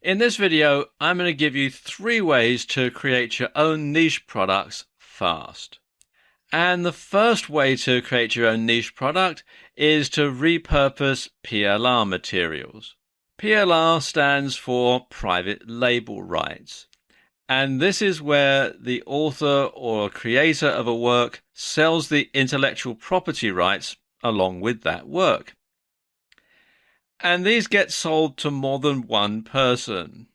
In this video, I'm going to give you 3 ways to create your own niche products fast. And the first way to create your own niche product is to repurpose PLR materials. PLR stands for private label rights. And this is where the author or creator of a work sells the intellectual property rights along with that work. And these get sold to more than one person.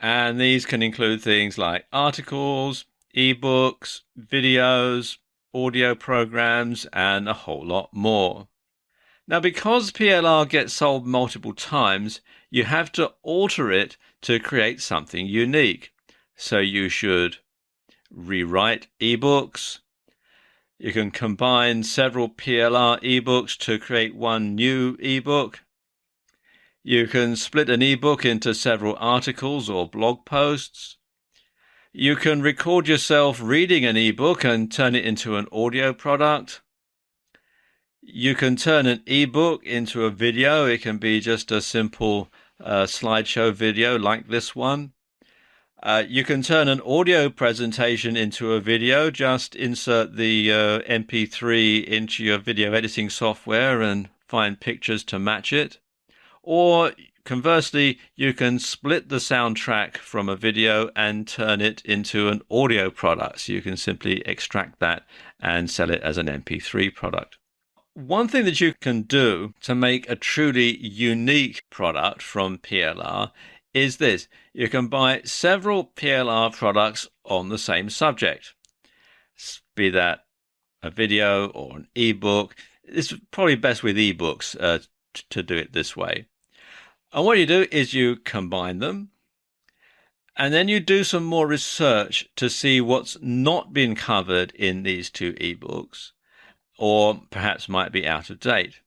And these can include things like articles, ebooks, videos, audio programs, and a whole lot more. Now, because PLR gets sold multiple times, you have to alter it to create something unique. So you should rewrite ebooks. You can combine several PLR ebooks to create one new ebook. You can split an ebook into several articles or blog posts. You can record yourself reading an ebook and turn it into an audio product. You can turn an ebook into a video. It can be just a simple slideshow video like this one. You can turn an audio presentation into a video. Just insert the MP3 into your video editing software and find pictures to match it. Or conversely, you can split the soundtrack from a video and turn it into an audio product. So you can simply extract that and sell it as an MP3 product. One thing that you can do to make a truly unique product from PLR is this. You can buy several PLR products on the same subject, be that a video or an ebook. It's probably best with ebooks to do it this way. And what you do is you combine them, and then you do some more research to see what's not been covered in these 2 ebooks, or perhaps might be out of date.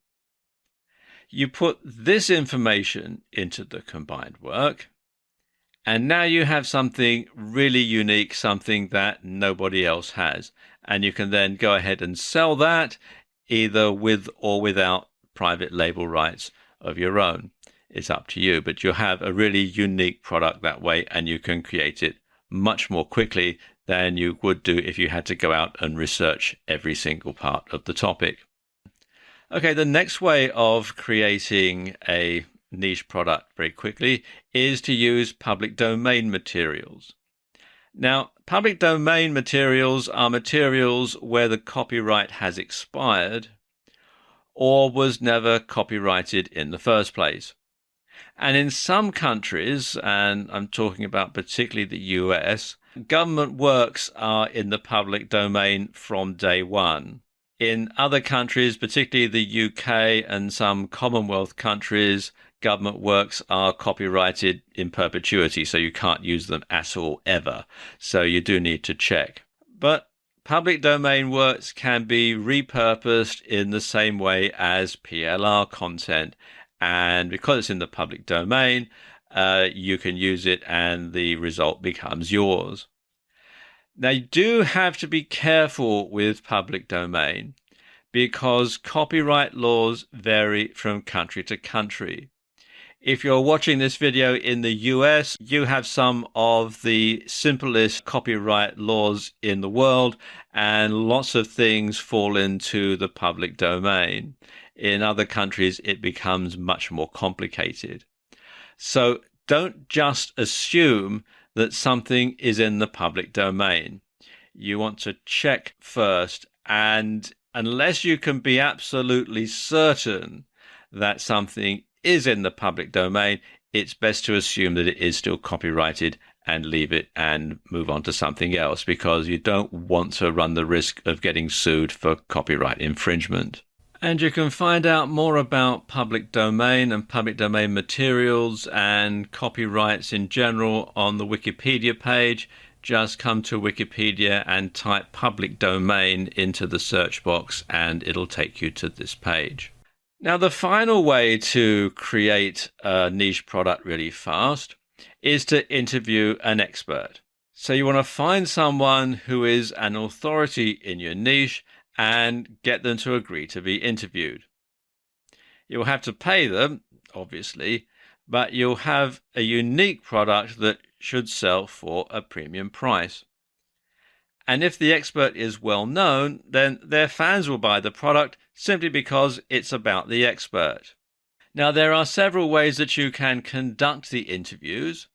You put this information into the combined work, and now you have something really unique, something that nobody else has. And you can then go ahead and sell that either with or without private label rights of your own. It's up to you, but you'll have a really unique product that way, and you can create it much more quickly than you would do if you had to go out and research every single part of the topic. Okay, the next way of creating a niche product very quickly is to use public domain materials. Now, public domain materials are materials where the copyright has expired or was never copyrighted in the first place. And in some countries, and I'm talking about particularly the US, government works are in the public domain from day one. In other countries, particularly the UK and some Commonwealth countries, government works are copyrighted in perpetuity, so you can't use them at all ever. So you do need to check. But public domain works can be repurposed in the same way as PLR content. And because it's in the public domain, you can use it and the result becomes yours. Now, you do have to be careful with public domain because copyright laws vary from country to country. If you're watching this video in the US, you have some of the simplest copyright laws in the world, and lots of things fall into the public domain. In other countries, it becomes much more complicated. So don't just assume that something is in the public domain. You want to check first, and unless you can be absolutely certain that something is in the public domain, it's best to assume that it is still copyrighted and leave it and move on to something else, because you don't want to run the risk of getting sued for copyright infringement. And you can find out more about public domain and public domain materials and copyrights in general on the Wikipedia page. Just come to Wikipedia and type public domain into the search box and it'll take you to this page. Now, the final way to create a niche product really fast is to interview an expert. So you want to find someone who is an authority in your niche and get them to agree to be interviewed. You'll have to pay them, obviously, but you'll have a unique product that should sell for a premium price. And if the expert is well known, then their fans will buy the product simply because it's about the expert. Now, there are several ways that you can conduct the interviews.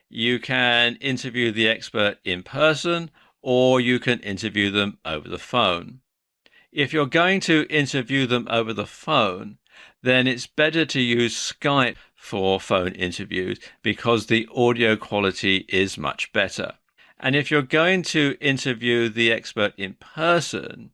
You can interview the expert in person, or you can interview them over the phone. If you're going to interview them over the phone, then it's better to use Skype for phone interviews because the audio quality is much better. And if you're going to interview the expert in person,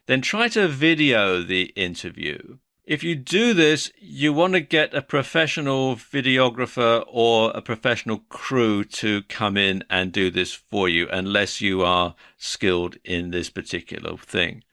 then try to video the interview. If you do this, you want to get a professional videographer or a professional crew to come in and do this for you, unless you are skilled in this particular thing.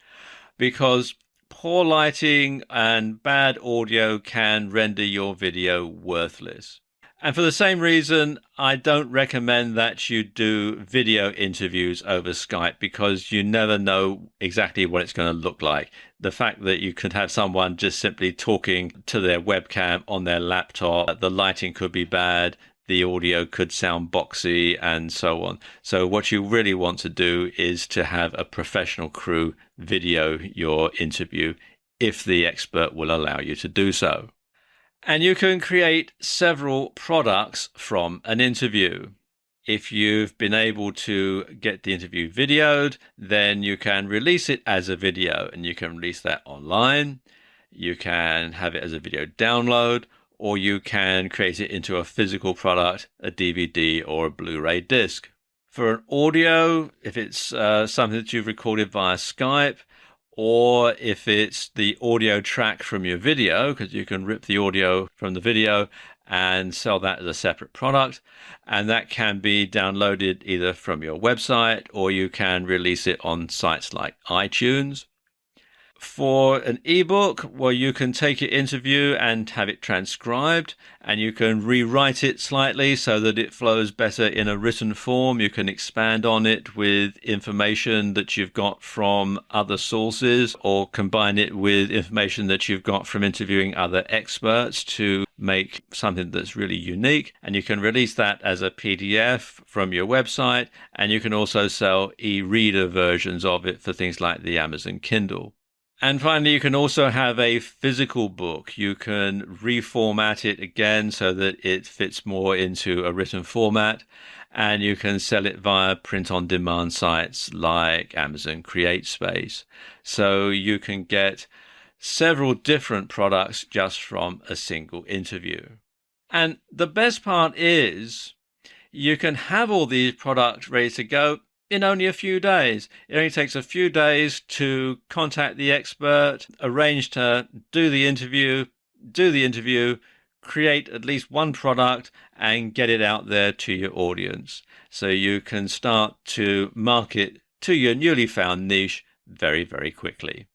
Because poor lighting and bad audio can render your video worthless. And for the same reason, I don't recommend that you do video interviews over Skype, because you never know exactly what it's going to look like. The fact that you could have someone just simply talking to their webcam on their laptop, the lighting could be bad, the audio could sound boxy, and so on. So what you really want to do is to have a professional crew video your interview if the expert will allow you to do so. And you can create several products from an interview. If you've been able to get the interview videoed, then you can release it as a video, and you can release that online. You can have it as a video download, or you can create it into a physical product, a DVD or a Blu-ray disc. For an audio, if it's something that you've recorded via Skype, or if it's the audio track from your video, because you can rip the audio from the video and sell that as a separate product, and that can be downloaded either from your website, or you can release it on sites like iTunes. For an ebook, well, you can take your interview and have it transcribed, and you can rewrite it slightly so that it flows better in a written form. You can expand on it with information that you've got from other sources, or combine it with information that you've got from interviewing other experts to make something that's really unique. And you can release that as a PDF from your website, and you can also sell e-reader versions of it for things like the Amazon Kindle. And finally, you can also have a physical book. You can reformat it again so that it fits more into a written format, and you can sell it via print-on-demand sites like Amazon CreateSpace. So you can get several different products just from a single interview. And the best part is you can have all these products ready to go in only a few days. It only takes a few days to contact the expert, arrange to do the interview, create at least one product, and get it out there to your audience. So you can start to market to your newly found niche very, very quickly.